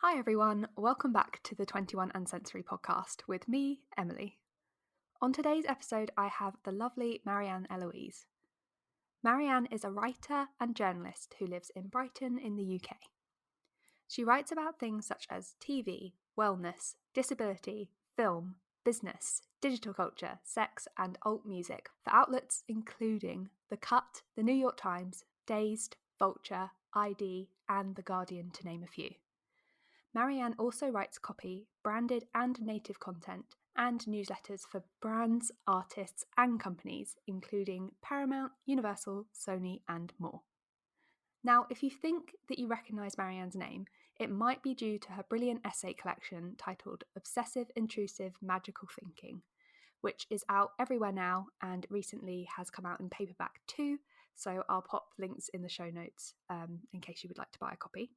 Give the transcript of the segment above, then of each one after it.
Hi everyone, welcome back to the 21 and Sensory podcast with me, Emily. On today's episode, I have the lovely Marianne Eloise. Marianne is a writer and journalist who lives in Brighton in the UK. She writes about things such as TV, wellness, disability, film, business, digital culture, sex, and alt music for outlets including The Cut, The New York Times, Dazed, Vulture, ID, and The Guardian, to name a few. Marianne also writes copy, branded and native content, and newsletters for brands, artists, and companies, including Paramount, Universal, Sony, and more. Now, if you think that you recognise Marianne's name, it might be due to her brilliant essay collection titled Obsessive Intrusive Magical Thinking, which is out everywhere now and recently has come out in paperback too, so I'll pop links in the show notes in case you would like to buy a copy.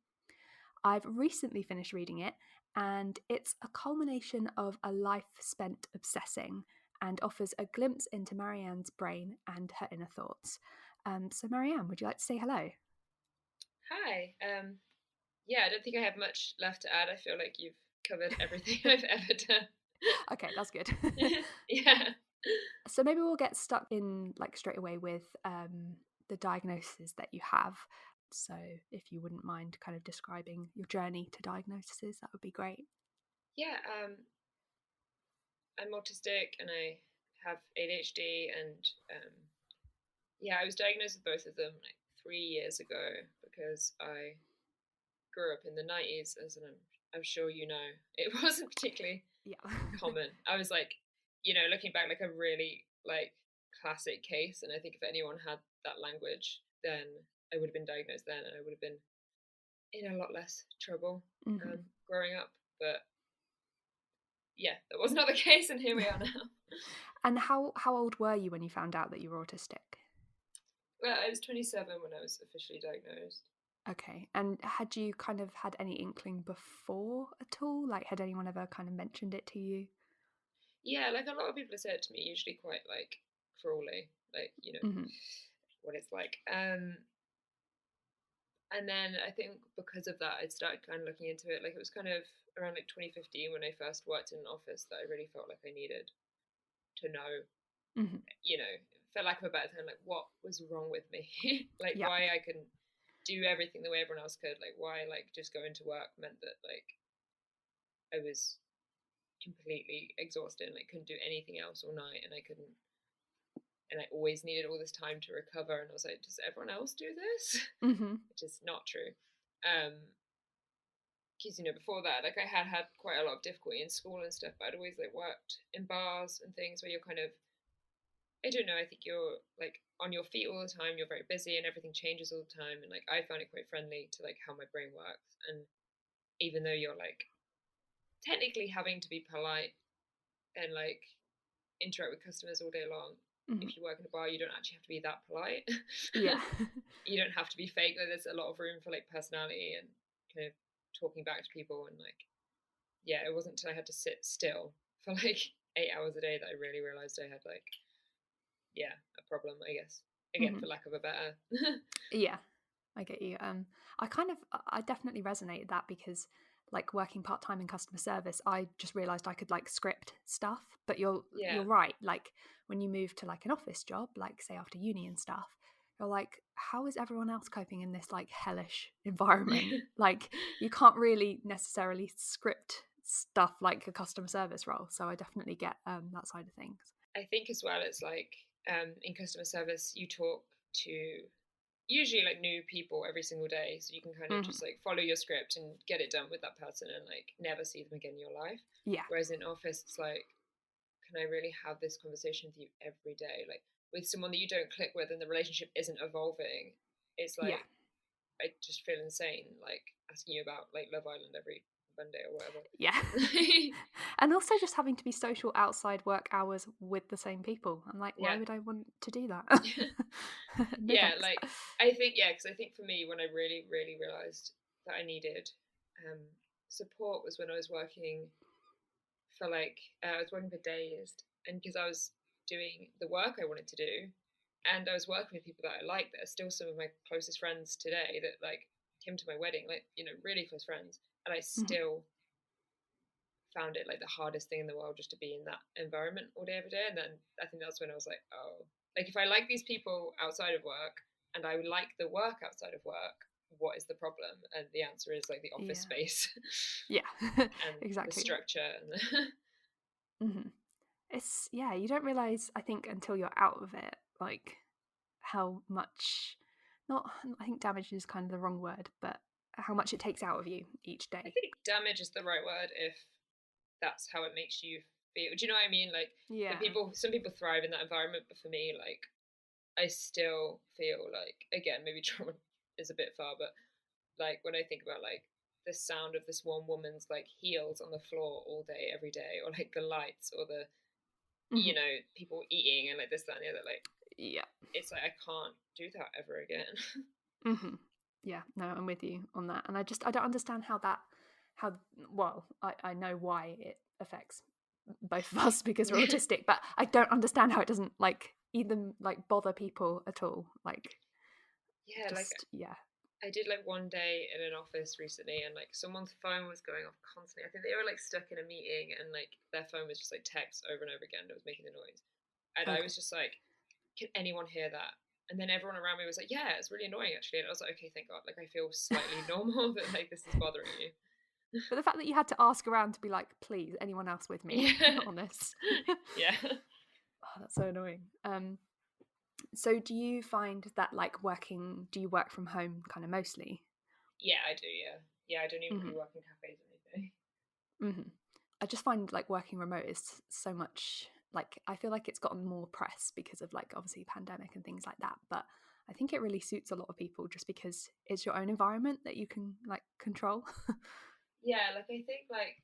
I've recently finished reading it, and it's a culmination of a life spent obsessing and offers a glimpse into Marianne's brain and her inner thoughts. So, Marianne, would you like to say hello? Hi. Yeah, I don't think I have much left to add. I feel like you've covered everything I've ever done. Okay, that's good. Yeah. So maybe we'll get stuck in straight away with the diagnosis that you have. So if you wouldn't mind kind of describing your journey to diagnoses, that would be great. Yeah, I'm autistic and I have ADHD and yeah, I was diagnosed with both of them like 3 years ago because I grew up in the 90s, as I'm sure you know. It wasn't particularly common. I was like, looking back, like a really like classic case. And I think if anyone had that language, then I would have been diagnosed then, and I would have been in a lot less trouble growing up. But yeah, that was not the case, and here we are now. And how old were you when you found out that you were autistic? Well, I was 27 when I was officially diagnosed. Okay. And had you kind of had any inkling before at all? Like, had anyone ever kind of mentioned it to you? Yeah, like a lot of people have said to me, usually quite like cruelly, like Mm-hmm. what it's like. And then I think because of that, I started kind of looking into it. Like it was kind of around like 2015 when I first worked in an office that I really felt like I needed to know, Mm-hmm. for lack of a better term, like what was wrong with me, like Yeah. why I couldn't do everything the way everyone else could, like why like just going to work meant that like I was completely exhausted and like couldn't do anything else all night, and I couldn't, and I always needed all this time to recover. And I was like, does everyone else do this? Mm-hmm. Which is not true. Because before that, like I had quite a lot of difficulty in school and stuff, but I'd always like worked in bars and things where you're kind of, I don't know, I think you're like on your feet all the time, you're very busy and everything changes all the time, and like I found it quite friendly to like how my brain works. And even though you're like technically having to be polite and like interact with customers all day long, Mm-hmm. if you work in a bar you don't actually have to be that polite. Yeah. You don't have to be fake. There's a lot of room for like personality and kind of talking back to people. And like, yeah, it wasn't until I had to sit still for like 8 hours a day that I really realized I had like, yeah, a problem, I guess, again, Mm-hmm. for lack of a better. Yeah. I get you. I definitely resonate that because like working part-time in customer service, I just realized I could like script stuff, but you're Yeah. right. Like when you move to like an office job, like say after uni and stuff, you're like, how is everyone else coping in this like hellish environment? Like you can't really necessarily script stuff like a customer service role. So I definitely get that side of things. I think as well, it's like in customer service, you talk to usually like new people every single day, so you can kind of Mm-hmm. just like follow your script and get it done with that person and like never see them again in your life. Yeah. Whereas in office, it's like, can I really have this conversation with you every day, like with someone that you don't click with and the relationship isn't evolving? It's Yeah. like I just feel insane, like asking you about like Love Island every Monday or whatever. Yeah. And also just having to be social outside work hours with the same people. I'm like, why Yeah. would I want to do that? No Yeah, thanks. like I think, yeah, because I think for me when I really really realized that I needed um support was when I was working for like I was working for Dazed, and because I was doing the work I wanted to do, and I was working with people that I like that are still some of my closest friends today, that like came to my wedding, like really close friends. and I Mm-hmm. still found it like the hardest thing in the world just to be in that environment all day every day. And then I think that's when I was like, oh, like if I like these people outside of work and I like the work outside of work, what is the problem? And the answer is like the office Yeah. space Yeah. and the Exactly. structure and the Mm-hmm. It's, yeah, you don't realize, I think, until you're out of it, like how much, not, I think damage is kind of the wrong word, but how much it takes out of you each I day. think damage is the right word if that's how it makes you feel. Do you know what I mean? Like Yeah. some people thrive in that environment, but for me, like I still feel like, again, maybe trauma is a bit far, but like when I think about like the sound of this one woman's like heels on the floor all day every day, or like the lights, or the Mm-hmm. people eating and like this, that, and the other, like Yeah. it's like I can't do that ever again. Mm-hmm. Yeah, no, I'm with you on that. And I don't understand how, well, I know why it affects both of us because we're autistic, but I don't understand how it doesn't like even like bother people at all. Like, Yeah, like just, yeah. I did like one day in an office recently, and like someone's phone was going off constantly. I think they were like stuck in a meeting, and like their phone was just like text over and over again that was making the noise. And I Okay. was just like, can anyone hear that? And then everyone around me was like, yeah, it's really annoying actually. And I was like, okay, thank God. Like I feel slightly normal that like this is bothering you. But the fact that you had to ask around to be like, please, anyone else with me Yeah. on this? Yeah. Oh, that's so annoying. So do you find that like do you work from home kind of mostly? Yeah, I do. Yeah. Yeah, I don't even Mm-hmm. really work in cafes or anything. Mm-hmm. I just find like working remote is so much, like I feel like it's gotten more press because of like obviously pandemic and things like that, but I think it really suits a lot of people just because it's your own environment that you can like control. Yeah, like I think like,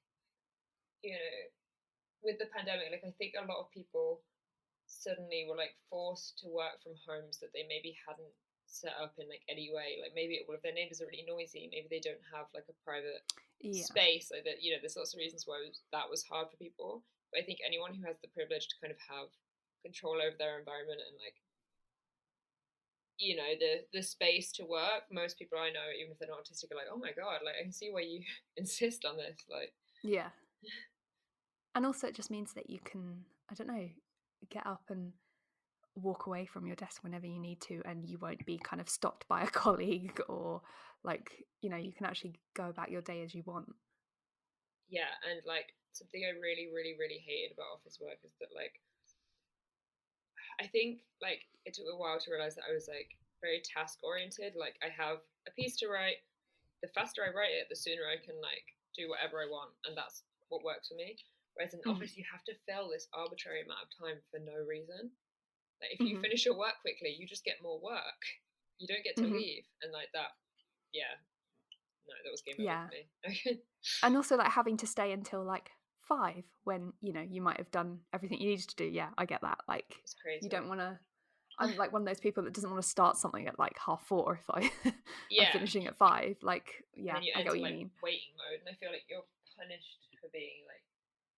you know, with the pandemic, like I think a lot of people suddenly were like forced to work from homes that they maybe hadn't set up in like any way. Like maybe all of their neighbors are really noisy, maybe they don't have like a private Yeah. space, like that, there's lots of reasons why that was hard for people. But I think anyone who has the privilege to kind of have control over their environment and like the space to work, most people I know, even if they're not autistic, are like, oh my God, like I can see why you insist on this. Like Yeah. And also it just means that you can, I don't know, get up and walk away from your desk whenever you need to and you won't be kind of stopped by a colleague or like, you can actually go about your day as you want. yeah, and like something I really really really hated about office work is that like I think like it took a while to realize that I was like very task oriented. Like I have a piece to write. The faster I write it, the sooner I can like do whatever I want, and that's what works for me. Whereas in Mm-hmm. office, you have to fill this arbitrary amount of time for no reason. Like if you Mm-hmm. finish your work quickly, you just get more work. You don't get to Mm-hmm. leave, and like that, yeah, no, that was game over Yeah. for me. And also like having to stay until like 5 when you might have done everything you needed to do. Yeah, I get that. Like It's you don't crazy. want to, I'm like one of those people that doesn't want to start something at like 4:30 if I'm Yeah, finishing at 5. Like, and yeah, then you I get enter what you like mean. waiting mode, and I feel like you're punished for being like,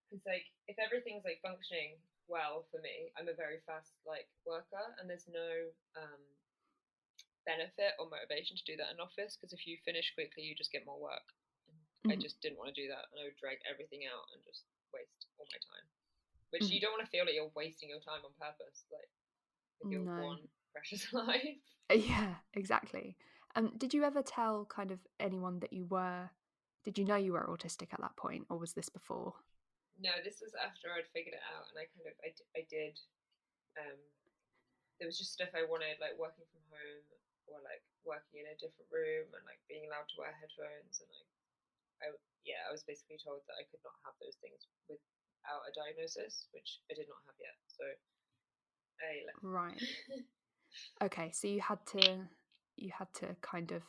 because like if everything's like functioning well for me, I'm a very fast like worker, and there's no benefit or motivation to do that in office, because if you finish quickly, you just get more work. And I Mm-hmm. just didn't want to do that, and I would drag everything out and just waste all my time. Which Mm-hmm. you don't want to feel like you're wasting your time on purpose, like with your No. one precious life. Yeah, exactly. Did you ever tell kind of anyone that did you know you were autistic at that point, or was this before? No, this was after I'd figured it out, and I did. Um, there was just stuff I wanted, like working from home or like working in a different room and like being allowed to wear headphones and like I was basically told that I could not have those things without a diagnosis, which I did not have yet. So I left. Right. Okay, so you had to kind of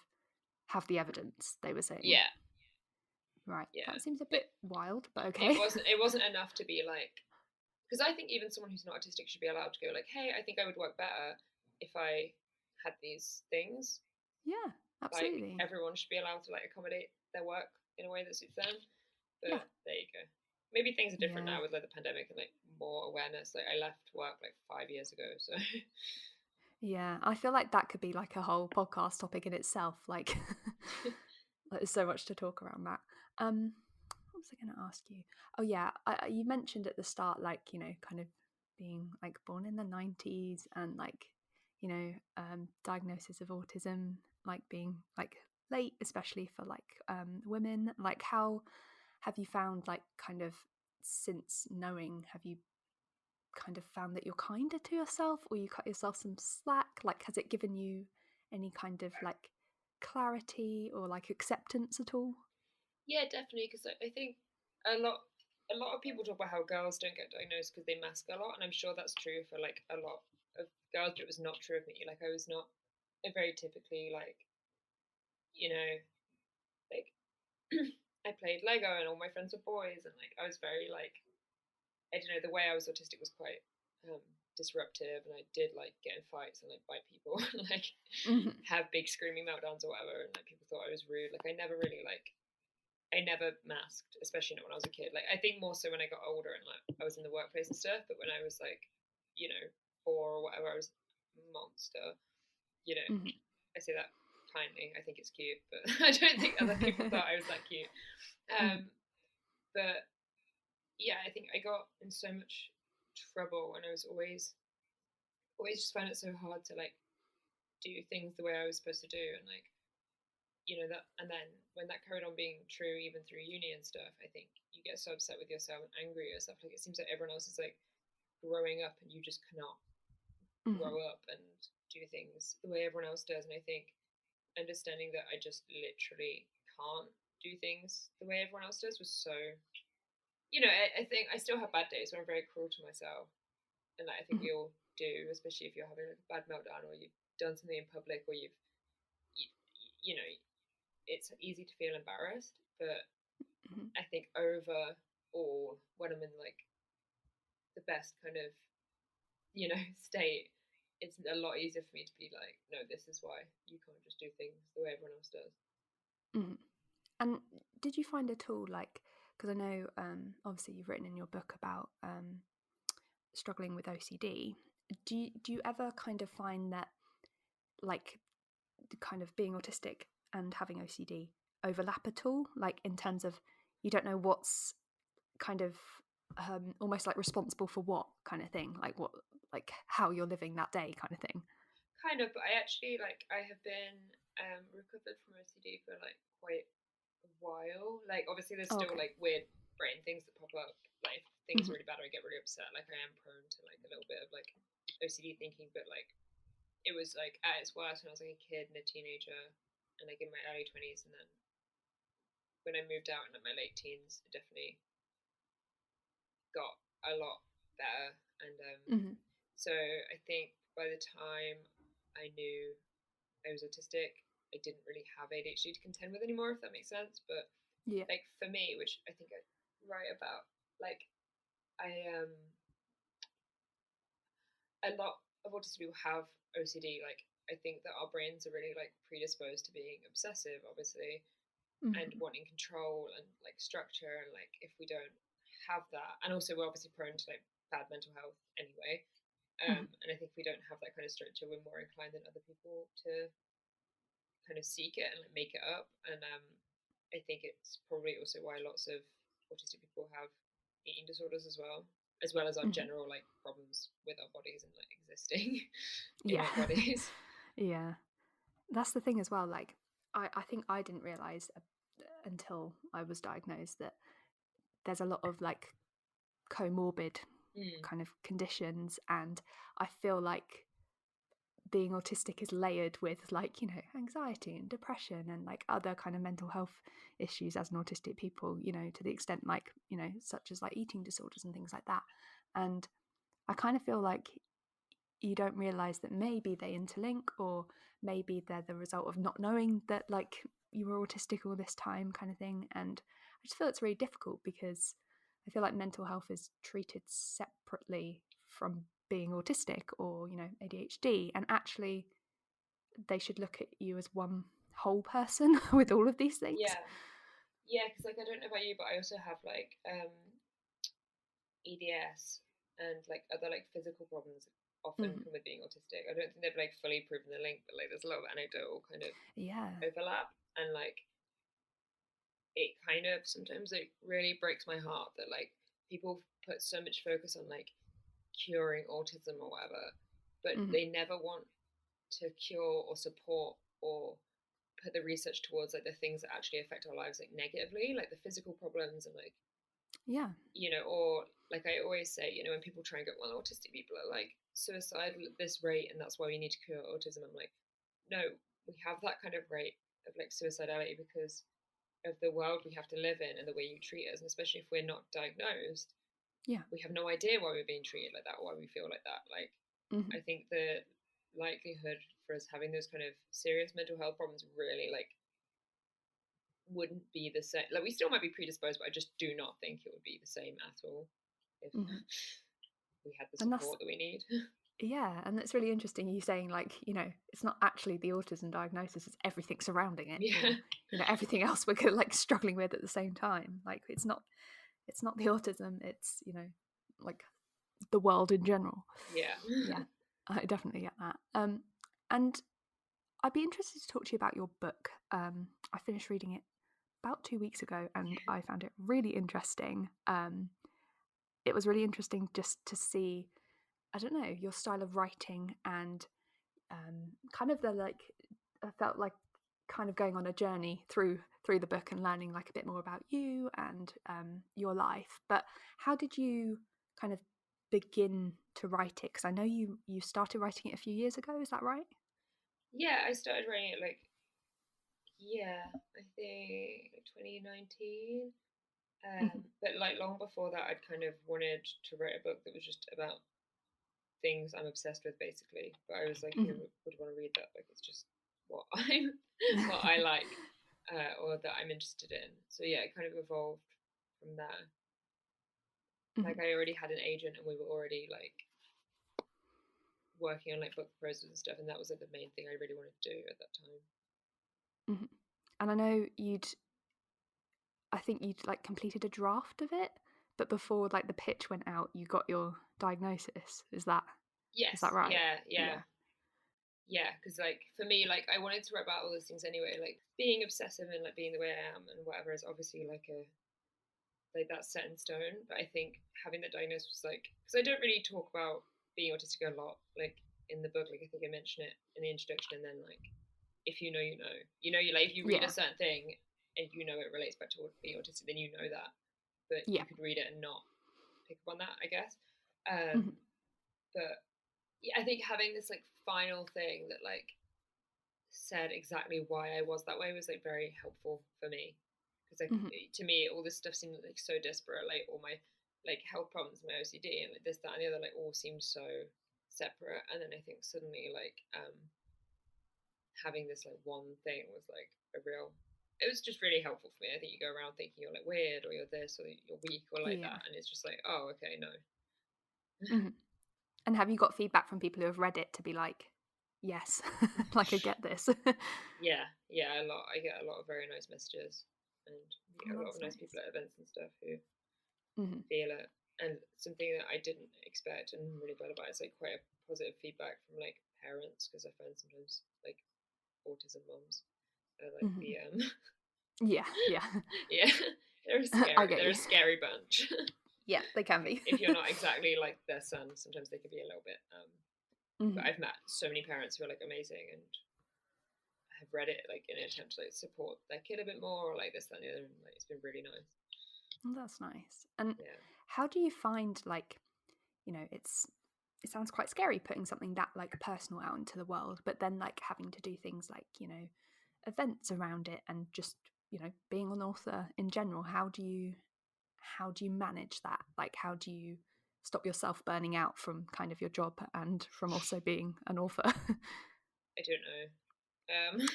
have the evidence, they were saying. Yeah, Right. yeah. That seems a But bit wild, but okay. it wasn't enough to be like, because I think even someone who's not autistic should be allowed to go like, hey, I think I would work better if I had these things. Yeah, Like absolutely. everyone should be allowed to like accommodate their work in a way that suits them. Yeah. But there you go. Maybe things are different Yeah. now with like the pandemic and like more awareness. Like I left work like 5 years ago, so Yeah. I feel like that could be like a whole podcast topic in itself. Like there's so much to talk around that. What was I going to ask you? Oh yeah, you mentioned at the start, like, you know, kind of being like born in the 90s and like, you know, diagnosis of autism like being like late, especially for like women. Like, how have you found, like, kind of since knowing, have you kind of found that you're kinder to yourself, or you cut yourself some slack? Like, has it given you any kind of like clarity or like acceptance at all? Yeah, definitely. Because I think a lot a lot of people talk about how girls don't get diagnosed because they mask a lot, and I'm sure that's true for like a lot of girls, but it was not true of me. Like I was not a very typically like, you know, like I played Lego and all my friends were boys, and like I was very like, I don't know, the way I was autistic was quite disruptive, and I did like get in fights and like bite people and like Mm-hmm. have big screaming meltdowns or whatever, and like people thought I was rude. Like I never really like, I never masked, especially not when I was a kid. Like I think more so when I got older and like I was in the workplace and stuff. But when I was like, you know, 4 or whatever, I was a monster. You know, Mm-hmm. I say that kindly. I think it's cute, but I don't think other people thought I was that cute. Mm-hmm. But yeah, I think I got in so much trouble, and I was always just found it so hard to like do things the way I was supposed to do, and like, you know, that. And then when that carried on being true even through uni and stuff, I think you get so upset with yourself and angry at yourself. Like it seems like everyone else is like growing up and you just cannot Mm-hmm. grow up and do things the way everyone else does. And I think understanding that I just literally can't do things the way everyone else does was so, you know, I think I still have bad days where I'm very cruel to myself, and like, I think Mm-hmm. we all do, especially if you're having like a bad meltdown or you've done something in public or you, you know, it's easy to feel embarrassed. But Mm-hmm. I think overall, when I'm in like the best kind of, you know, state, it's a lot easier for me to be like, no, this is why you can't just do things the way everyone else does. Mm-hmm. And did you find at all, like, because I know obviously you've written in your book about struggling with OCD. Do you ever kind of find that, like, kind of being autistic and having OCD overlap at all? Like, in terms of you don't know what's kind of almost like responsible for what kind of thing, like what, like how you're living that day kind of thing. Kind of, but I actually like, I have been recovered from OCD for like quite a while. Like obviously there's Oh, still okay. like weird brain things that pop up. Like if things Mm-hmm. are really bad, or I get really upset. Like I am prone to like a little bit of like OCD thinking, but like it was like at its worst when I was like a kid and a teenager, and like in my early 20s, and then when I moved out in like my late teens, it definitely got a lot better. And Mm-hmm. so I think by the time I knew I was autistic, I didn't really have ADHD to contend with anymore, if that makes sense. But Yeah. like for me, which I think I write about, like I a lot of autistic people have OCD. Like I think that our brains are really like predisposed to being obsessive, obviously, and Mm-hmm. wanting control and like structure. And like if we don't have that, and also we're obviously prone to like bad mental health anyway. Mm-hmm. And I think if we don't have that kind of structure, we're more inclined than other people to kind of seek it and like make it up. And I think it's probably also why lots of autistic people have eating disorders as well as our Mm-hmm. general like problems with our bodies and like existing in Yeah. our bodies. Yeah, that's the thing as well. Like, I think I didn't realize until I was diagnosed that there's a lot of like comorbid Mm. kind of conditions, and I feel like being autistic is layered with, like, you know, anxiety and depression and like other kind of mental health issues as an autistic people, you know, to the extent, like, you know, such as like eating disorders and things like that. And I kind of feel like you don't realize that maybe they interlink, or maybe they're the result of not knowing that like you were autistic all this time kind of thing. And I just feel it's really difficult because I feel like mental health is treated separately from being autistic or, you know, ADHD, and actually they should look at you as one whole person with all of these things. Yeah, yeah. Because like I don't know about you, but I also have like EDS and like other like physical problems often Mm-hmm. come with being autistic. I don't think they've like fully proven the link, but like there's a lot of anecdotal kind of Yeah. overlap. And like it kind of sometimes it really breaks my heart that like people put so much focus on like curing autism or whatever, but Mm-hmm. they never want to cure or support or put the research towards like the things that actually affect our lives like negatively, like the physical problems and like, Yeah. or like I always say, when people try and get, well, autistic people are like suicidal at this rate and that's why we need to cure autism. I'm like, no, we have that kind of rate of like suicidality because of the world we have to live in and the way you treat us, and especially if we're not diagnosed, Yeah. we have no idea why we're being treated like that or why we feel like that. Like, Mm-hmm. I think the likelihood for us having those kind of serious mental health problems really like wouldn't be the same. Like, we still might be predisposed, but I just do not think it would be the same at all if Mm-hmm. we had the And that's support that we need. yeah, and it's really interesting you saying like, it's not actually the autism diagnosis, it's everything surrounding it, Yeah, or everything else we're like struggling with at the same time. Like it's not the autism, it's like the world in general. yeah. Yeah, I definitely get that. And I'd be interested to talk to you about your book. I finished reading it about 2 weeks ago, and I found it really interesting. It was really interesting just to see, I don't know, your style of writing and kind of the like, I felt like kind of going on a journey through the book and learning like a bit more about you and your life. But how did you kind of begin to write it? Because I know you started writing it a few years ago. Is that right? Yeah, I started writing it like, yeah, I think like 2019. Mm-hmm. But like long before that, I'd kind of wanted to write a book that was just about things I'm obsessed with, basically. But I was like, who Mm-hmm. would want to read that? Like, it's just what I'm, what I like, or that I'm interested in. So yeah, it kind of evolved from there. Mm-hmm. Like, I already had an agent, and we were already like working on like book proposals and stuff, and that was like the main thing I really wanted to do at that time. Mm-hmm. And I know I think you'd like completed a draft of it, but before like the pitch went out, you got your diagnosis. Is that Yes, right? yeah, yeah. Yeah. Yeah, because like for me, like I wanted to write about all those things anyway. Like being obsessive and like being the way I am and whatever is obviously like that's set in stone. But I think having that diagnosis was like, because I don't really talk about being autistic a lot, like in the book. Like I think I mention it in the introduction, and then like if you know, you like if you read a Yeah. certain thing and it relates back to being autistic, then you know that. But Yeah. you could read it and not pick up on that, I guess. Mm-hmm. But yeah, I think having this like final thing that like said exactly why I was that way was like very helpful for me, because like Mm-hmm. to me all this stuff seemed like so disparate, like all my like health problems, my OCD, and like this, that, and the other, like all seemed so separate. And then I think suddenly like having this like one thing was like a real. It was just really helpful for me. I think you go around thinking you're like weird or you're this or you're weak or like Yeah. that, and it's just like, oh, okay, no. Mm-hmm. And have you got feedback from people who have read it to be like, yes, like I get this? Yeah, yeah, a lot. I get a lot of very nice messages, and meet Oh, a lot that's of nice nice. people at events and stuff who Mm-hmm. feel it. And something that I didn't expect and I'm really glad about is like quite a positive feedback from like parents, because I find sometimes like autism moms are like Mm-hmm. the Yeah, yeah. yeah, I get they're you. a scary bunch. Yeah, they can be. If you're not exactly like their son, sometimes they can be a little bit. Mm-hmm. But I've met so many parents who are like amazing and have read it like in an attempt to like support their kid a bit more, or like this, that, and the other. And, like, it's been really nice. Well, that's nice. And Yeah. how do you find like, it sounds quite scary putting something that like personal out into the world, but then like having to do things like, events around it and just, being an author in general. How do you manage that? Like how do you stop yourself burning out from kind of your job and from also being an author? I don't know.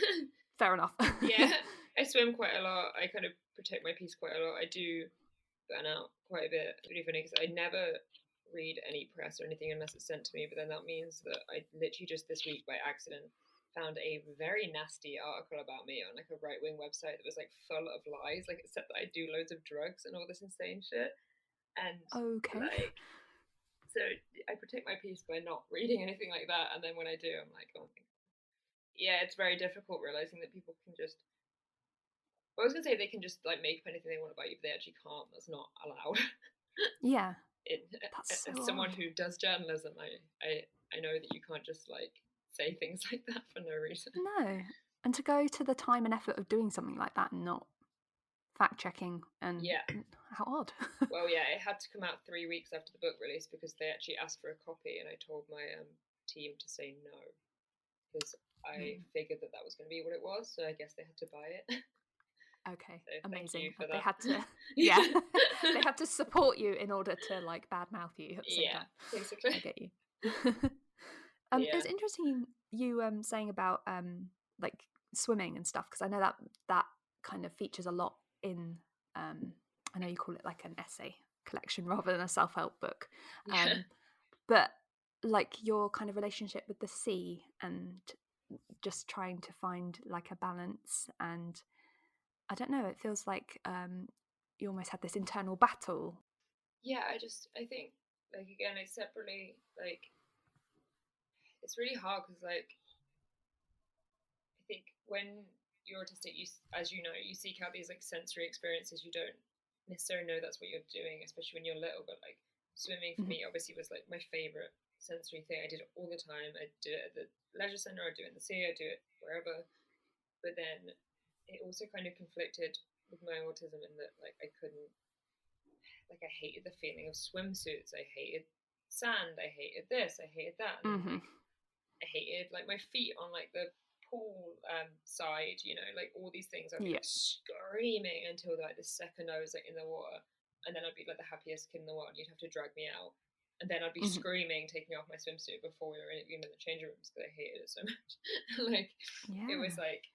Fair enough. Yeah, I swim quite a lot. I kind of protect my peace quite a lot. I do burn out quite a bit. It's really funny because I never read any press or anything unless it's sent to me. But then that means that I literally just this week by accident found a very nasty article about me on like a right wing website that was like full of lies. Like it said that I do loads of drugs and all this insane shit. And Okay. like, so I protect my peace by not reading anything like that. And then when I do, I'm like, oh my god. Yeah, it's very difficult realizing that people can just I was gonna say they can just like make up anything they want about you, but they actually can't. That's not allowed. Yeah, it, that's so as someone odd. who does journalism, I know that you can't just like say things like that for no reason. No. And to go to the time and effort of doing something like that and not fact checking, and Yeah. how odd. Well, yeah, it had to come out 3 weeks after the book release because they actually asked for a copy, and I told my team to say no because I figured that was going to be what it was. So I guess they had to buy it. Okay, So thank amazing. you for They that. had to, yeah, they had to support you in order to like badmouth you at the same Yeah, time. basically. I get you. Yeah. It's interesting you saying about like swimming and stuff, because I know that kind of features a lot in I know you call it like an essay collection rather than a self-help book, Yeah. but like your kind of relationship with the sea and just trying to find like a balance, and I don't know, it feels like you almost had this internal battle. Yeah, I think like again, it's separately like it's really hard because like I think when you're autistic, as you know, you seek out these like sensory experiences. You don't necessarily know that's what you're doing, especially when you're little. But like swimming for me, obviously, was like my favorite sensory thing. I did it all the time. I did it at the leisure center. I do it in the sea. I do it wherever. But then it also kind of conflicted with my autism in that like I couldn't, like I hated the feeling of swimsuits. I hated sand. I hated this. I hated that. And then like I hated like my feet on like the pool side, you know, like all these things. I'd be Yeah. like screaming until like the second I was like in the water, and then I'd be like the happiest kid in the world. And you'd have to drag me out, and then I'd be screaming, taking off my swimsuit before we were even in the changing rooms because I hated it so much. Like it was like,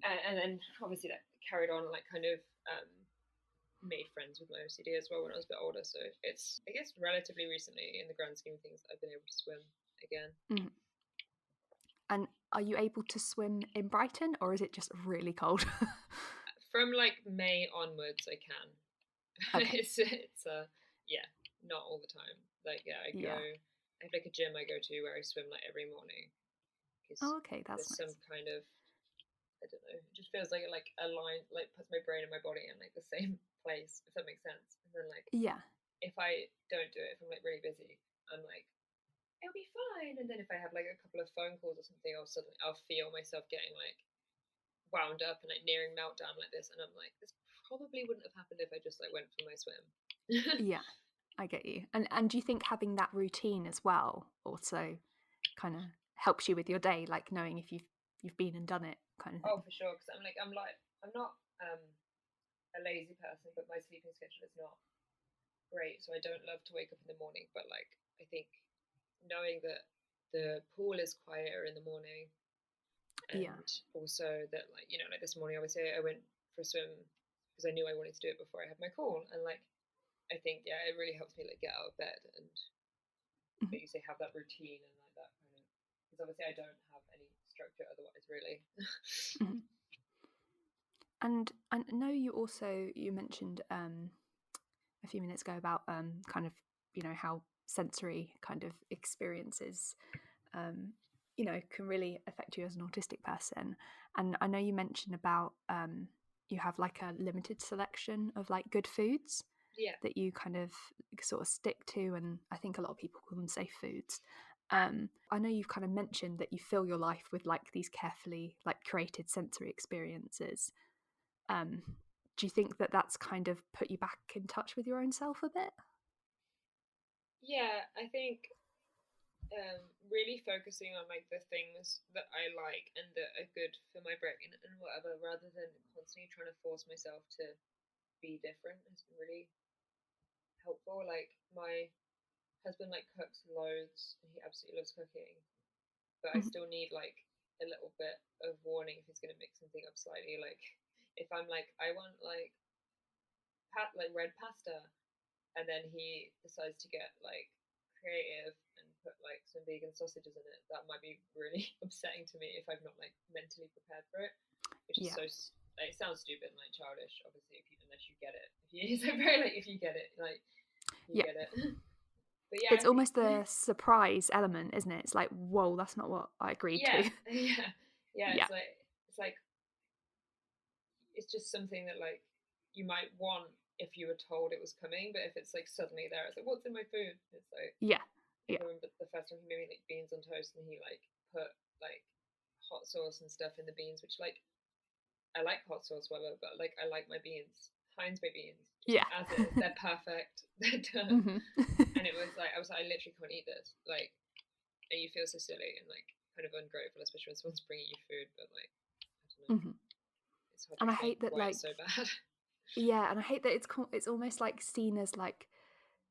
and then obviously that carried on, like kind of made friends with my OCD as well when I was a bit older. So it's, I guess, relatively recently in the grand scheme of things I've been able to swim again. And are you able to swim in Brighton, or is it just really cold? From like May onwards, I can. Okay. it's yeah, not all the time. Like yeah, I go. Yeah. I have like a gym I go to where I swim like every morning because Oh, okay, that's there's nice. some kind of, I don't know. It just feels like it like aligns, like puts my brain and my body in like the same place, if that makes sense. And then like Yeah. if I don't do it, if I'm like really busy, I'm like, it'll be fine. And then if I have like a couple of phone calls or something, I'll feel myself getting like wound up and like nearing meltdown like this, and I'm like, this probably wouldn't have happened if I just like went for my swim. Yeah, I get you. And do you think having that routine as well also kind of helps you with your day, like knowing if you've been and done it, kind of Oh, thing? for sure. Because I'm not a lazy person, but my sleeping schedule is not great, so I don't love to wake up in the morning. But like, I think knowing that the pool is quieter in the morning, Yeah. and also that like, you know, like this morning obviously I went for a swim because I knew I wanted to do it before I had my call, and like I think yeah, it really helps me like get out of bed and like you say have that routine and like that kind of, because obviously I don't have any structure otherwise really. And I know you mentioned a few minutes ago about kind of, you know, how sensory kind of experiences you know, can really affect you as an autistic person. And I know you mentioned about you have like a limited selection of like good foods Yeah. that you kind of sort of stick to, and I think a lot of people call them safe foods. I know you've kind of mentioned that you fill your life with like these carefully like created sensory experiences. Do you think that that's kind of put you back in touch with your own self a bit? Yeah, I think really focusing on like the things that I like and that are good for my brain and whatever, rather than constantly trying to force myself to be different, has been really helpful. Like my husband like cooks loads and he absolutely loves cooking, but I still need like a little bit of warning if he's going to mix something up slightly. Like if I'm like, I want like like red pasta, and then he decides to get like creative and put like some vegan sausages in it, that might be really upsetting to me if I'm not like mentally prepared for it, which is Yeah. so like, it sounds stupid and like childish, obviously, if you, unless you get it. If you, it's like very like if you get it, like you Yeah. get it. But yeah, It's I think almost the surprise element, isn't it? It's like, whoa, that's not what I agreed yeah, to. yeah, yeah. Yeah. It's like it's just something that like you might want if you were told it was coming, but if it's like suddenly there, it's like, what's in my food? It's like, Yeah. I Yeah. remember the first time he made me like beans on toast, and he like put like hot sauce and stuff in the beans, which like I like hot sauce, whatever, but like I like my beans, Heinz my beans, just Yeah. as is. They're perfect. They're done. Mm-hmm. And it was like I was like, I literally can't eat this. Like, and you feel so silly and like kind of ungrateful, especially when someone's bringing you food. But like, I don't know. Mm-hmm. It's hard to And I explain hate that, why like, it's so bad. yeah, and I hate that it's almost like seen as like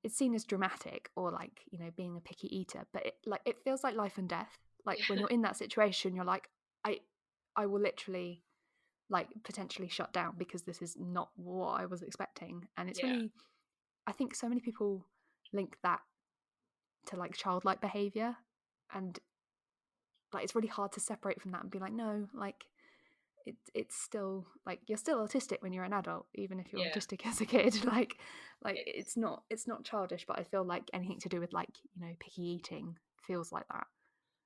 it's seen as dramatic or like, you know, being a picky eater, but it feels like life and death. Like when Yeah, you're in that situation, you're like, I will literally like potentially shut down because this is not what I was expecting. And it's yeah, really, I think so many people link that to like childlike behavior, and like it's really hard to separate from that and be like, no, like it's still like you're still autistic when you're an adult, even if you're yeah. autistic as a kid. Like It's it's not childish, but I feel like anything to do with like, you know, picky eating feels like that.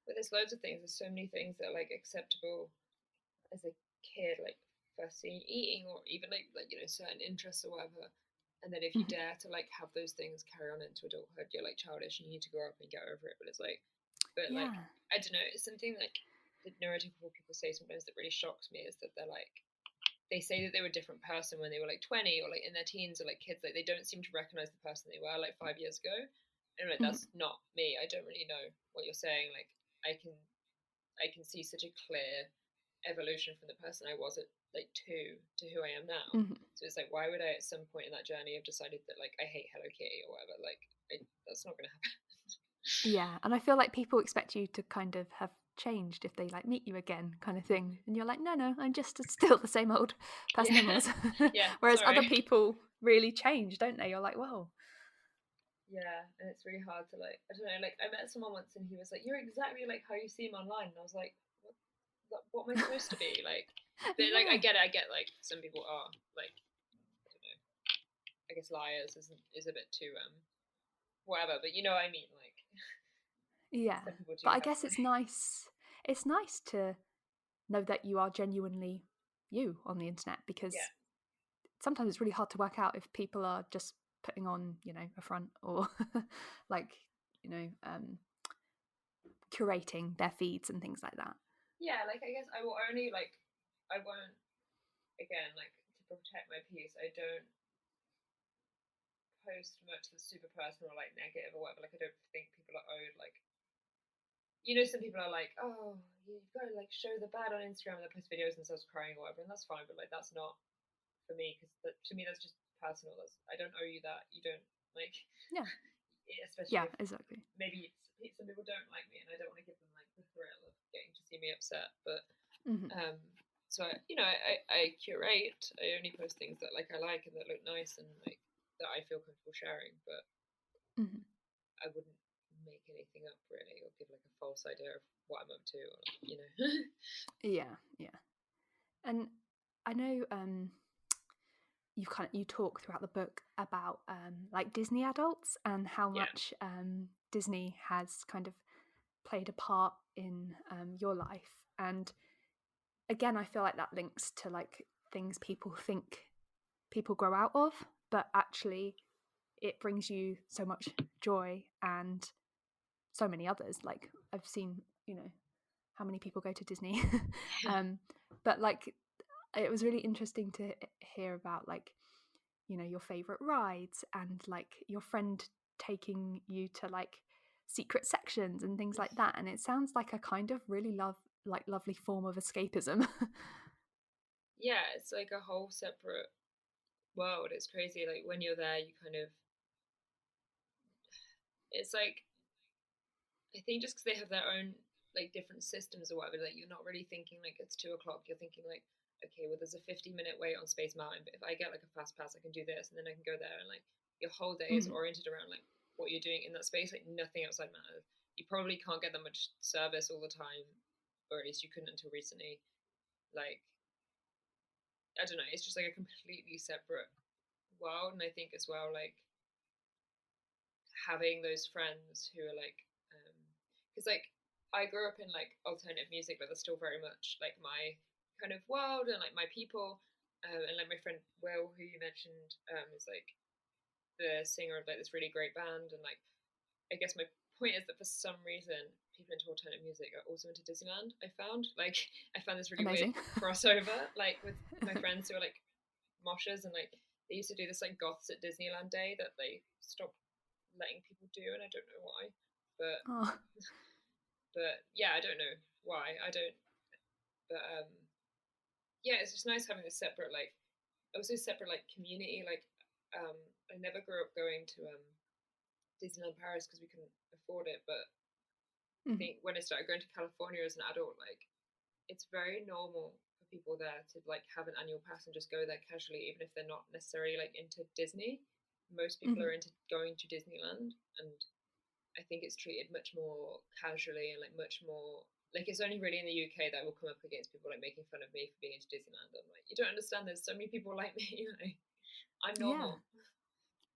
but there's loads of things. There's so many things that are like acceptable as a kid, like fussy eating, or even like you know certain interests or whatever. And then if you Mhm. dare to like have those things carry on into adulthood, you're like childish and you need to grow up and get over it. But it's like, but like Yeah. I don't know. It's something like the neurotypical people say sometimes that really shocks me is that they're like they say that they were a different person when they were like 20 or like in their teens or like kids. Like they don't seem to recognize the person they were like 5 years ago. And I'm like, Mhm. that's not me. I don't really know what you're saying. Like I can see such a clear evolution from the person I was at like 2 to who I am now. Mhm. So it's like, why would I at some point in that journey have decided that like I hate Hello Kitty or whatever? Like, that's not going to happen. Yeah, and I feel like people expect you to kind of have changed if they like meet you again, kind of thing, and you're like, no, I'm just still the same old person I Yeah, was. yeah. Whereas other Sorry. people really change, don't they? You're like, whoa. Yeah, and it's really hard to like. I don't know. Like, I met someone once, and he was like, "You're exactly like how you seem online," and I was like, "What am I supposed to be like?" But like, I Yeah. get it. I get like some people are like, I don't know. I guess liars is a bit too whatever. But you know what I mean. Like, Yeah. some people do But I have guess like, it's nice to know that you are genuinely you on the internet, because yeah, sometimes it's really hard to work out if people are just putting on, you know, a front or like, you know, curating their feeds and things like that. yeah. Like, I guess I will only like, I won't again like to protect my peace. I don't post much that's super personal or like negative or whatever. Like, I don't think people are owed like you know, some people are like, oh, you've got to like show the bad on Instagram and they post videos and starts crying or whatever, and that's fine. But like, that's not for me because to me that's just personal. That's I don't owe you that. You don't like, Yeah. especially Yeah, if exactly. maybe some people don't like me and I don't want to give them like the thrill of getting to see me upset. But Hmm. um, so you know, I curate. I only post things that like I like and that look nice and like that I feel comfortable sharing. But Hmm. I wouldn't make anything up really or give like a false idea of what I'm up to or you know. Yeah, yeah. And I know you talk throughout the book about like Disney adults and how Yeah. much Disney has kind of played a part in your life. And again, I feel like that links to like things people think people grow out of, but actually it brings you so much joy and so many others. Like I've seen, you know, how many people go to Disney. Yeah. But like it was really interesting to hear about like, you know, your favorite rides and like your friend taking you to like secret sections and things like that. And it sounds like a kind of really lovely form of escapism. Yeah, it's like a whole separate world. It's crazy. Like when you're there, you kind of, it's like, I think just because they have their own like different systems or whatever, like you're not really thinking like it's 2 o'clock. You're thinking like, okay, well, there's a 50-minute wait on Space Mountain, but if I get like a fast pass, I can do this and then I can go there. And like your whole day is Mhm. oriented around like what you're doing in that space. Like nothing outside matters. You probably can't get that much service all the time, or at least you couldn't until recently. Like, I don't know. It's just like a completely separate world. And I think as well, like, having those friends who are like because like I grew up in like alternative music, but that's still very much like my kind of world and like my people. And like my friend Will, who you mentioned, is like the singer of like this really great band, and like I guess my point is that for some reason people into alternative music are also into Disneyland. I found this really weird Amazing. crossover, like with my friends who are like moshers, and like they used to do this like goths at Disneyland day that they stopped letting people do, and I don't know why, but Oh. but yeah, I don't know why. I don't, but yeah, it's just nice having a separate like also separate like community. Like I never grew up going to Disneyland Paris because we couldn't afford it, but I think when I started going to California as an adult, like it's very normal for people there to like have an annual pass and just go there casually, even if they're not necessarily like into Disney. Most people Mm-hmm. are into going to Disneyland, and I think it's treated much more casually and like much more like it's only really in the UK that I will come up against people like making fun of me for being into Disneyland. I'm like, you don't understand. There's so many people like me. Like, I'm Yeah. normal.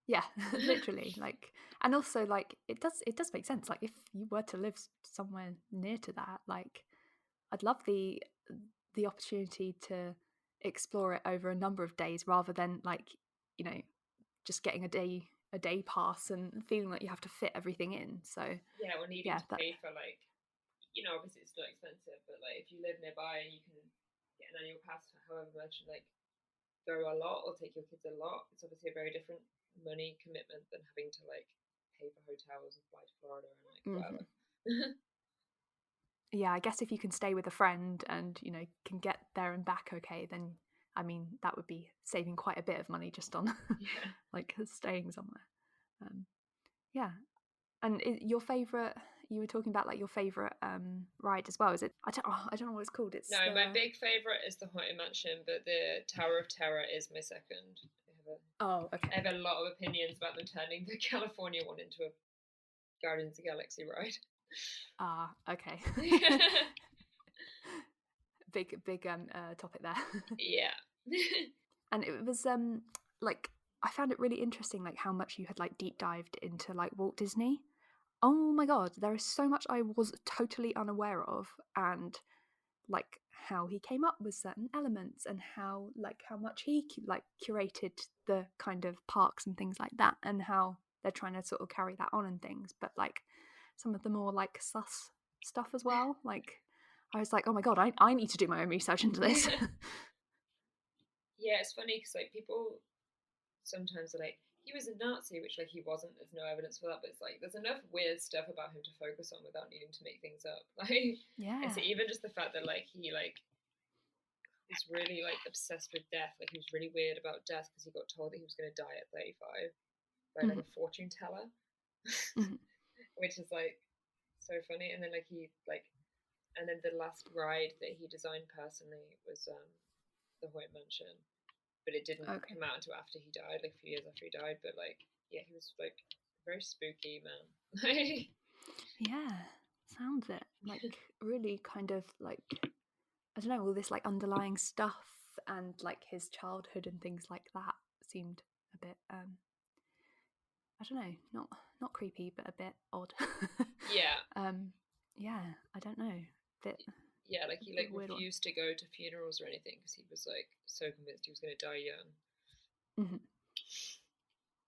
Yeah, literally. Like, and also like it does make sense. Like if you were to live somewhere near to that, like I'd love the opportunity to explore it over a number of days rather than like, you know, just getting a day pass and feeling like you have to fit everything in. So Yeah, or needing yeah, to that pay for like obviously it's still expensive, but like if you live nearby and you can get an annual pass for however much and like go a lot or take your kids a lot, it's obviously a very different money commitment than having to like pay for hotels and fly to Florida and like whatever. yeah, I guess if you can stay with a friend and, you know, can get there and back okay, then I mean that would be saving quite a bit of money just on Yeah. like staying somewhere. Yeah. And your favorite, you were talking about like your favorite ride as well. Is it? I don't know what it's called. It's No, my the big favourite is the Haunted Mansion, but the Tower of Terror is my second. oh, I okay. have a lot of opinions about them turning the California one into a Guardians of the Galaxy ride. Ah, okay. Big topic there. Yeah. And it was like I found it really interesting like how much you had like deep dived into like Walt Disney. Oh my god, there is so much I was totally unaware of, and like how he came up with certain elements and how much he like curated the kind of parks and things like that, and how they're trying to sort of carry that on and things, but like some of the more like sus stuff as well, like I was like, oh my god, I need to do my own research into this. Yeah, it's funny because like people sometimes are like, he was a Nazi, which like he wasn't. There's no evidence for that, but it's like there's enough weird stuff about him to focus on without needing to make things up. Like, and Yeah. so even just the fact that like he like was really like obsessed with death, like he was really weird about death because he got told that he was going to die at 35 by like a fortune teller, which is like so funny. And then like he like, and then the last ride that he designed personally was the Haunted Mansion, but it didn't Okay. come out until after he died, like a few years after he died. But like, yeah, he was like a very spooky man. Yeah, sounds it. Like really kind of like I don't know, all this like underlying stuff and like his childhood and things like that seemed a bit I don't know, not creepy but a bit odd. Yeah. Yeah, I don't know. Bit Yeah, like he like weird one. refused to go to funerals or anything because he was like so convinced he was going to die young. Mm-hmm.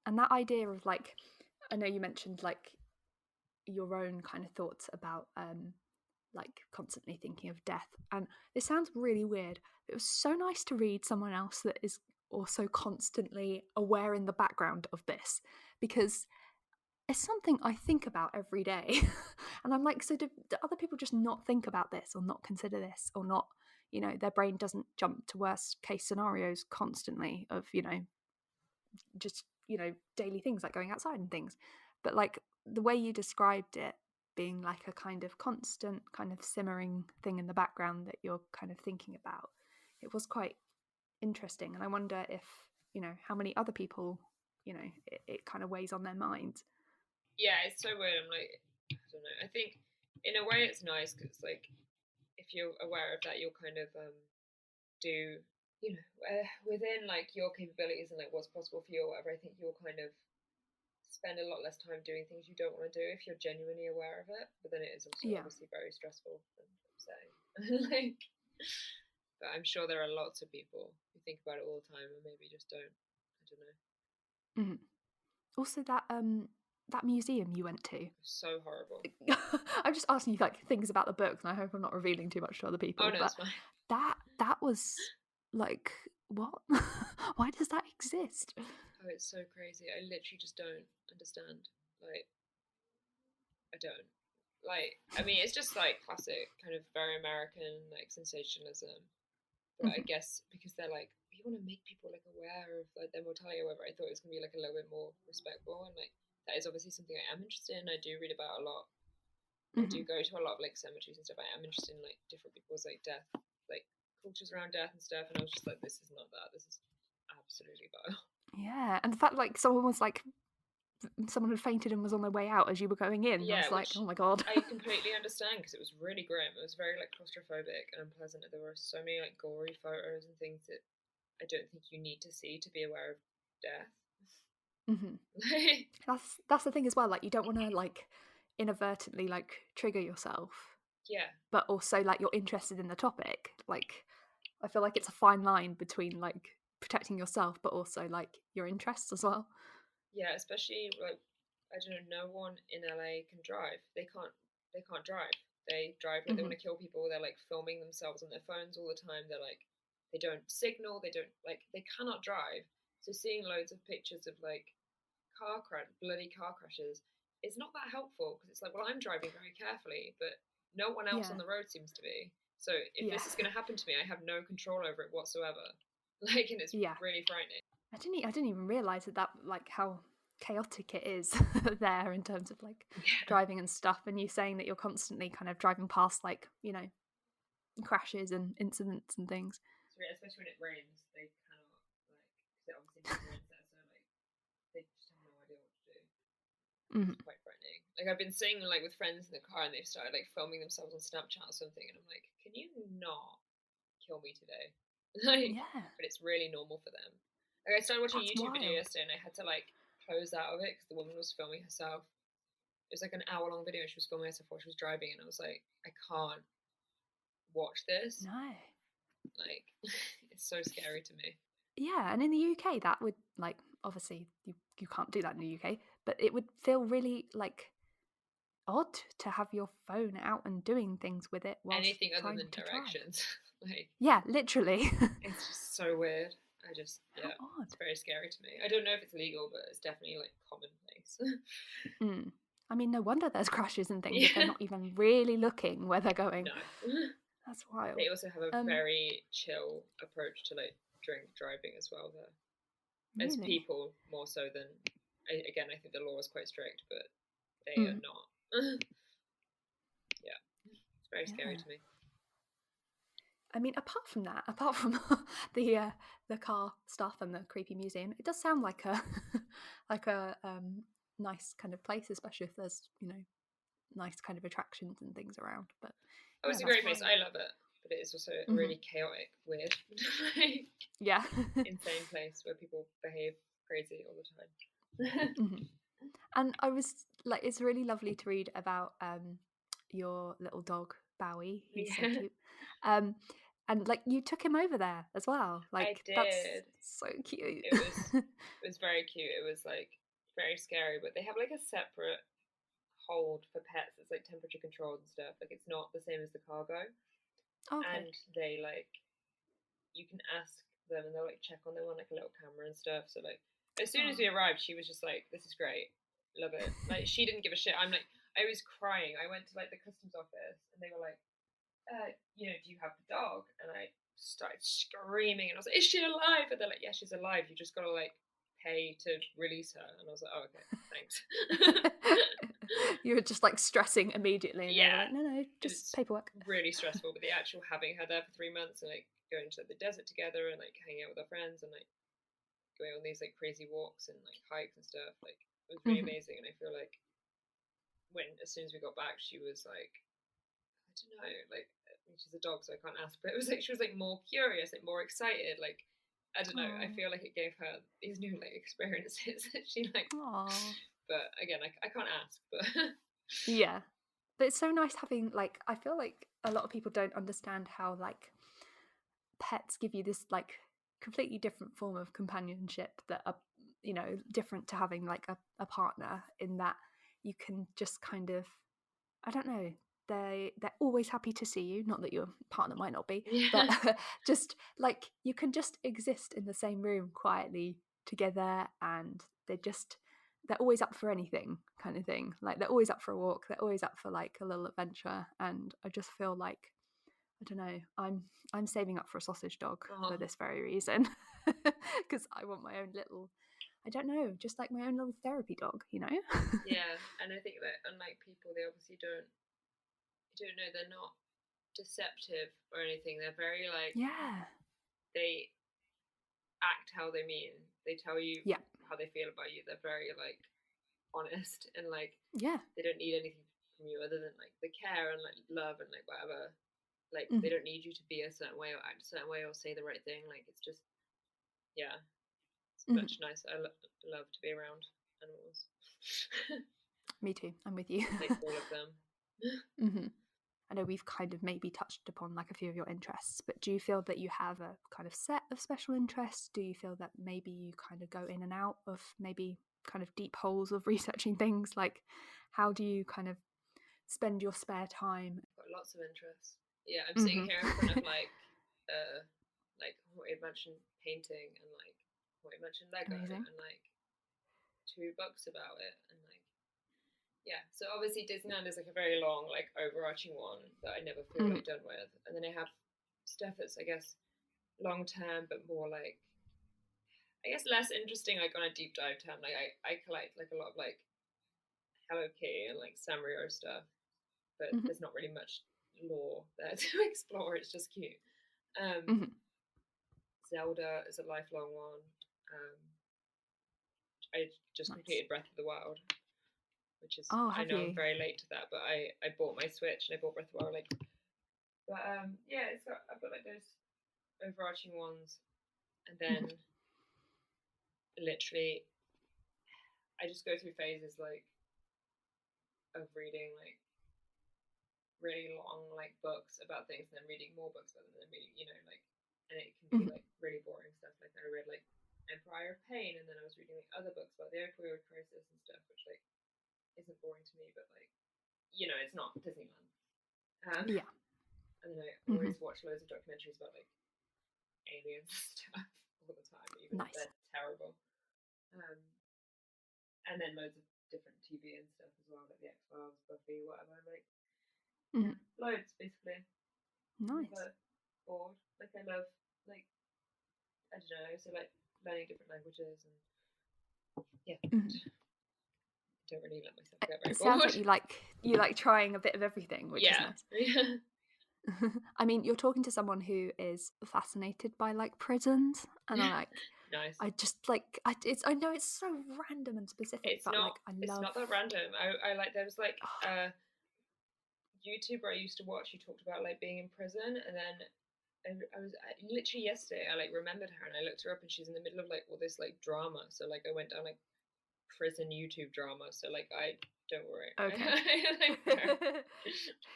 And that idea of like I know you mentioned like your own kind of thoughts about like constantly thinking of death, and this sounds really weird. It was so nice to read someone else that is also constantly aware in the background of this, because it's something I think about every day. And I'm like, so do other people just not think about this or not consider this or not, you know, their brain doesn't jump to worst case scenarios constantly of, you know, just, you know, daily things like going outside and things. But like the way you described it being like a kind of constant kind of simmering thing in the background that you're kind of thinking about, it was quite interesting. And I wonder if, you know, how many other people, you know, it kind of weighs on their minds. Yeah, it's so weird. I'm like, I don't know. I think in a way it's nice because like if you're aware of that, you'll kind of do within like your capabilities and like what's possible for you or whatever. I think you'll kind of spend a lot less time doing things you don't want to do if you're genuinely aware of it. But then it is also Yeah. obviously very stressful and upsetting. Like, But I'm sure there are lots of people who think about it all the time and maybe just don't. I don't know. Mm. Also, that museum you went to. So horrible. I'm just asking you like things about the book, and I hope I'm not revealing too much to other people. Oh no, but it's fine. that was like, what? Why does that exist? Oh, it's so crazy. I literally just don't understand. Like, I don't. Like, I mean, it's just like classic kind of very American like sensationalism. But I guess because they're like, we want to make people like aware of like their mortality or whatever, I thought it was gonna be like a little bit more respectful, and like that is obviously something I am interested in. I do read about a lot. I do go to a lot of like cemeteries and stuff. I am interested in like different people's like death, like cultures around death and stuff. And I was just like, this is not that. This is absolutely vile. Yeah, and the fact like someone had fainted and was on their way out as you were going in. I Yeah, was like, which oh my god. I completely understand because it was really grim. It was very like claustrophobic and unpleasant. There were so many like gory photos and things that I don't think you need to see to be aware of death. That's the thing as well. Like, you don't want to like inadvertently like trigger yourself, Yeah, but also like you're interested in the topic. Like, I feel like it's a fine line between like protecting yourself, but also like your interests as well. yeah, especially like I don't know, no one in LA can drive. They can't drive. They drive like they want to kill people. They're like filming themselves on their phones all the time. They're like they don't signal. They don't like they cannot drive. So seeing loads of pictures of like bloody car crashes is not that helpful because it's like, well, I'm driving very carefully, but no one else Yeah. on the road seems to be. So if Yeah. this is going to happen to me, I have no control over it whatsoever. Like, and it's really frightening. I didn't even realize that like how chaotic it is there in terms of like driving and stuff. And you saying that you're constantly kind of driving past like, you know, crashes and incidents and things. So especially when it rains, they cannot like because it obviously never rains there, so like they just have no idea what to do. It's quite frightening. Like I've been seeing like with friends in the car and they've started like filming themselves on Snapchat or something, and I'm like, can you not kill me today? Like, but it's really normal for them. Like I started watching a YouTube video yesterday and I had to like close out of it because the woman was filming herself. It was like an hour-long video and she was filming herself while she was driving, and I was like, I can't watch this. No. Like, it's so scary to me. Yeah, and in the UK that would like obviously you can't do that in the UK, but it would feel really like odd to have your phone out and doing things with it whilst anything other than to directions. Like, yeah, literally. It's just so weird. I just it's very scary to me. I don't know if it's legal, but it's definitely like commonplace. I mean, no wonder there's crashes and things if they're not even really looking where they're going. No. That's wild. They also have a very chill approach to like drink driving as well there. As people more so than again, I think the law is quite strict, but they are not. Yeah. It's very scary to me. I mean, apart from the car stuff and the creepy museum, it does sound like a nice kind of place, especially if there's, you know, nice kind of attractions and things around. But it's a great place. I love it, but it is also a really chaotic, weird, insane place where people behave crazy all the time. And I was like, it's really lovely to read about your little dog Bowie. He's so cute. And like you took him over there as well. Like I did. That's so cute. It was very cute. It was like very scary, but they have like a separate hold for pets. It's like temperature controlled and stuff. Like it's not the same as the cargo. Okay. And they like you can ask them and they'll like check on them on like a little camera and stuff. So like as soon as we arrived, she was just like, "This is great, love it." Like she didn't give a shit. I'm like, I was crying. I went to like the customs office and they were like, you know, do you have the dog? And I started screaming and I was like, is she alive? And they're like, yeah, she's alive. You just gotta like pay to release her. And I was like, oh, okay, thanks. You were just like stressing immediately. And yeah. Like, no, just paperwork. Really stressful, but the actual having her there for 3 months and like going to the desert together and like hanging out with our friends and like going on these like crazy walks and like hikes and stuff, like it was really amazing. And I feel like as soon as we got back, she was like, I don't know, like she's a dog, so I can't ask, but it was like she was like more curious, like more excited, like I don't know. I feel like it gave her these new like experiences that she like. But again, I can't ask, but yeah, but it's so nice having like I feel like a lot of people don't understand how like pets give you this like completely different form of companionship that are, you know, different to having like a partner, in that you can just kind of, I don't know, they're always happy to see you, not that your partner might not be, Yeah. but just like you can just exist in the same room quietly together, and they're always up for anything kind of thing. Like they're always up for a walk, they're always up for like a little adventure, and I just feel like, I don't know, I'm saving up for a sausage dog for this very reason, because I want my own little, I don't know, just like my own little therapy dog, you know. Yeah, and I think that unlike people, they obviously don't know, they're not deceptive or anything. They're very like, Yeah. they act how they mean. They tell you Yeah. how they feel about you. They're very like honest, and like Yeah. they don't need anything from you other than like the care and like love and like whatever. Like they don't need you to be a certain way or act a certain way or say the right thing. Like it's just, yeah, it's much nicer. I love to be around animals. Me too. I'm with you. Like all of them. I know we've kind of maybe touched upon like a few of your interests, but do you feel that you have a kind of set of special interests? Do you feel that maybe you kind of go in and out of maybe kind of deep holes of researching things? Like, how do you kind of spend your spare time? I've got lots of interests. Yeah, I'm sitting here in front of like what you mentioned, painting, and like what you mentioned, Lego. Amazing. And like 2 books about it, and like, yeah. So obviously Disneyland is like a very long, like overarching one that I never feel like done with. And then I have stuff that's, I guess, long term, but more like, I guess, less interesting, like on a deep dive term. Like I collect like a lot of like Hello Kitty and like Sanrio stuff, but there's not really much lore there to explore. It's just cute. Zelda is a lifelong one. I just completed Breath of the Wild, which is, I know I'm very late to that, but I bought my Switch and I bought Breath of the Wild like, but yeah, I've got like those overarching ones, and then literally I just go through phases like of reading like really long like books about things, and then reading more books about them, and then reading, you know, like, and it can be like really boring stuff. Like I read like Empire of Pain, and then I was reading like other books about the opioid crisis and stuff, which like isn't boring to me, but like, you know, it's not Disneyland. Yeah. And then I always watch loads of documentaries about like aliens and stuff all the time, even if they're terrible. And then loads of different TV and stuff as well, like the X-Files, Buffy, whatever. Like, yeah, loads basically. Nice. Never bored. Like I love, like, I don't know, so like learning different languages, and yeah. Don't really let myself get very bored. It sounds like you like trying a bit of everything, which is nice. Yeah. I mean, you're talking to someone who is fascinated by like prisons, and I like. Nice. I just like I know it's so random and specific, it's but not, like it's not that random. I like, there was like a YouTuber I used to watch who talked about like being in prison, and then I was literally yesterday I like remembered her, and I looked her up, and she's in the middle of like all this like drama. So like I went down like prison YouTube drama. So like don't worry. Okay.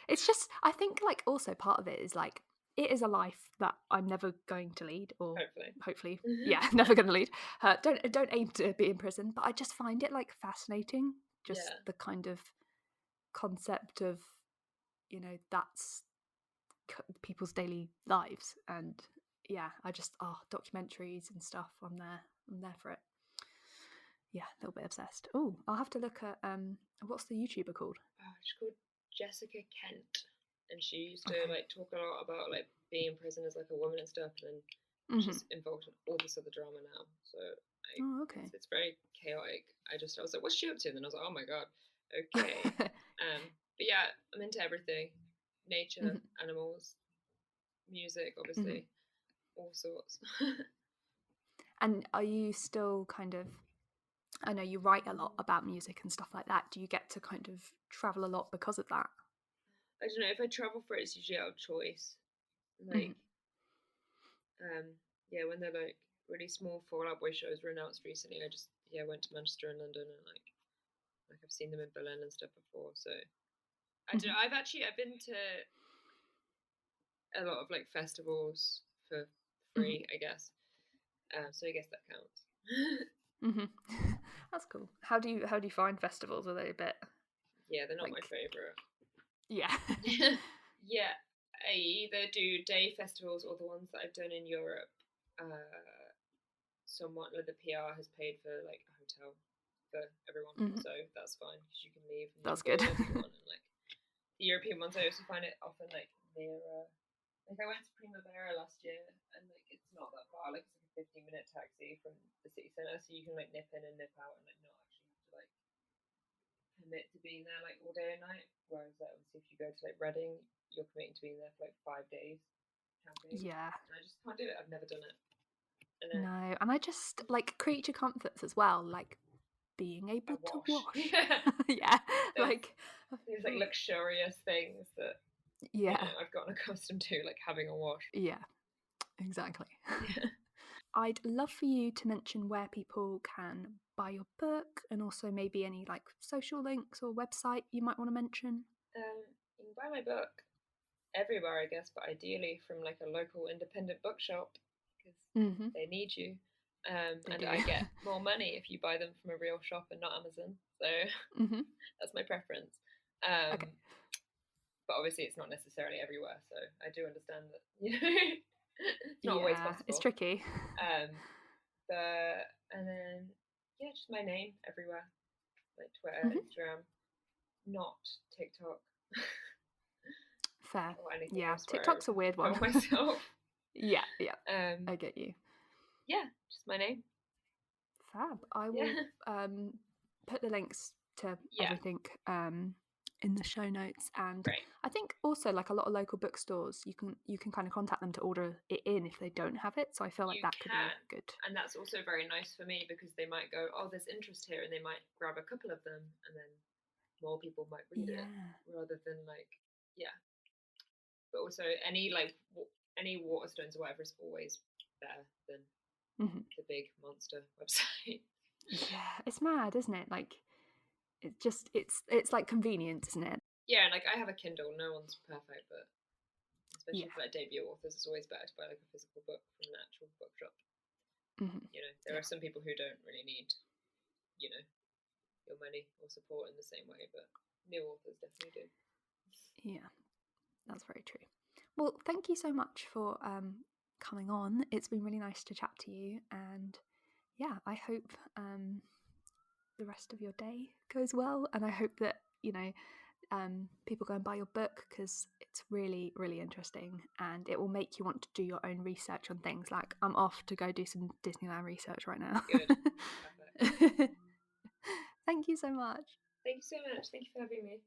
It's just, I think like also part of it is like, it is a life that I'm never going to lead, or hopefully yeah, never going to lead. Don't aim to be in prison, but I just find it like fascinating, just the kind of concept of, you know, that's people's daily lives. And yeah, I just, documentaries and stuff, I'm there for it. Yeah, a little bit obsessed. Oh, I'll have to look at what's the YouTuber called? She's called Jessica Kent, and she used to like talk a lot about like being in prison as like a woman and stuff, and then she's involved in all this other drama now. So it's very chaotic. I was like, what's she up to? And then I was like, oh my god, okay. But yeah, I'm into everything: nature, animals, music, obviously, all sorts. And are you still kind of, I know you write a lot about music and stuff like that, do you get to kind of travel a lot because of that? I don't know, if I travel for it, it's usually out of choice. Like, yeah, when they're like really small Fall Out Boy shows were announced recently, I just went to Manchester and London, and like I've seen them in Berlin and stuff before. So I don't know. I've been to a lot of like festivals for free, I guess. So I guess that counts. That's cool. How do you find festivals? Are they a bit? Yeah, they're not like... my favourite. Yeah. Yeah, I either do day festivals or the ones that I've done in Europe. Somewhat like the PR has paid for like a hotel for everyone, so that's fine because you can leave and that's you can good. go if you want. And like the European ones, I also find it often like nearer. Like I went to Primavera last year, and like it's not that far. Like it's like a 15-minute taxi from the city centre, so you can like nip in and nip out, and like not actually have to like commit to being there like all day and night. Whereas like, obviously if you go to like Reading, you're committing to being there for like 5 days camping. Yeah. And I just can't do it. I've never done it. No, and I just like creature comforts as well, like being able to wash. Yeah, like these like luxurious things that I've gotten accustomed to, like having a wash. Yeah, exactly. I'd love for you to mention where people can buy your book, and also maybe any like social links or website you might want to mention. You can buy my book everywhere, I guess, but ideally from like a local independent bookshop because they need you. And I get more money if you buy them from a real shop and not Amazon. So that's my preference. Okay. But obviously it's not necessarily everywhere, so I do understand that it's not always possible. It's tricky. And then just my name everywhere, like Twitter, Instagram, not TikTok. Fair. Or anything else TikTok's a weird one. Myself. Yeah. I get you. Yeah, just my name. Fab. I will put the links to everything in the show notes, and I think also like a lot of local bookstores, you can kind of contact them to order it in if they don't have it. So I feel like that could be good. And that's also very nice for me because they might go, oh, there's interest here, and they might grab a couple of them, and then more people might read it rather than like But also any Waterstones or whatever is always better than the big monster website. Yeah, it's mad, isn't it? Like it's like convenient, isn't it? Yeah, and like I have a Kindle. No one's perfect, but especially for like debut authors, it's always better to buy like a physical book from an actual bookshop. There are some people who don't really need, your money or support in the same way, but new authors definitely do. Yeah, that's very true. Well, thank you so much for coming on. It's been really nice to chat to you, and I hope the rest of your day goes well, and I hope that people go and buy your book because it's really, really interesting, and it will make you want to do your own research on things. Like I'm off to go do some Disneyland research right now. Good. Perfect. Thank you so much. Thank you so much. Thank you for having me.